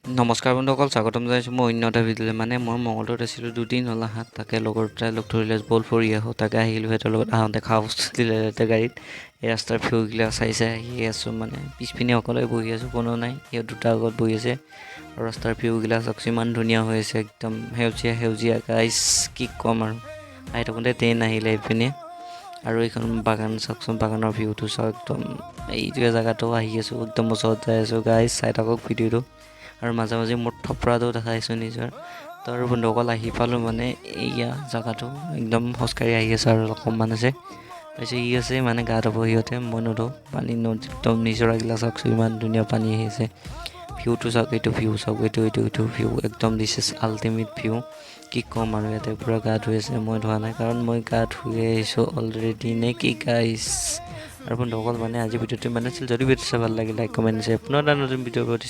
নমস্কাৰ বন্ধুসকল, স্বাগতম জনাইছোঁ মই অন্য এটা ভিডিঅ'লৈ। মই মঙলদৈত আছিলোঁ, 2 দিন হ'ল আহা। তাকে লগৰ দুটাই লগ ধৰিলে বল ফুৰি আহোঁ। তাকে আহিলোঁ সিহঁতৰ লগত। আহোঁতে খা বস্তু দিলে সিহঁতে গাড়ীত। এই ৰাস্তাৰ ভিউবিলাক চাই আহি আছোঁ। পিছপিনে অকলে বহি আছোঁ, কোনো নাই। সিহঁত দুটা আগত বহি আছে আৰু ৰাস্তাৰ ভিউবিলাক চাওকচোন, ইমান ধুনীয়া হৈ আছে, একদম সেউজীয়া সেউজীয়া গাইছ, কি ক'ম আৰু। আহি থাকোঁতে ট্ৰেইন আহিলে এইপিনে আৰু এইখন বাগান চাওকচোন, বাগানৰ ভিউটো চাওক একদম। এইটোৱে জেগাটো আহি আছোঁ, একদম ওচৰত যাই আছোঁ গাইছ, চাই থাকক ভিডিঅ'টো। আৰু মাজে মাজে মোৰ থপৰাটো দেখাইছোঁ নিজৰ। তো আৰু বন্ধুসকল আহি পালোঁ এইয়া জেগাটো, একদম খোজকাঢ়ি আহি আছে আৰু অকণমান আছে। তাৰপিছত ই আছে গা ধুব সিহঁতে, মই নুধো। পানী একদম নিজৰাগিলা চাওকচোন, ইমান ধুনীয়া পানী আহি আছে। ভিউটো চাওক, এইটো ভিউ চাওক, এইটো ভিউ একদম দিছ ইজ আল্টিমেট ভিউ। কি ক'ম আৰু, ইয়াতে পূৰা গা ধুই আছে। মই ধোৱা নাই কাৰণ মই গা ধুই আহিছোঁ অলৰেডি, নে কি গাইছ। আৰু বন্ধুসকল আজি ভিডিঅ'টো আছিল। যদি ভিডিঅ'টো চাই ভাল লাগিলে লাইক কমেণ্ট আছে। পুনৰ এটা নতুন ভিডিঅ'ৰ প্ৰতি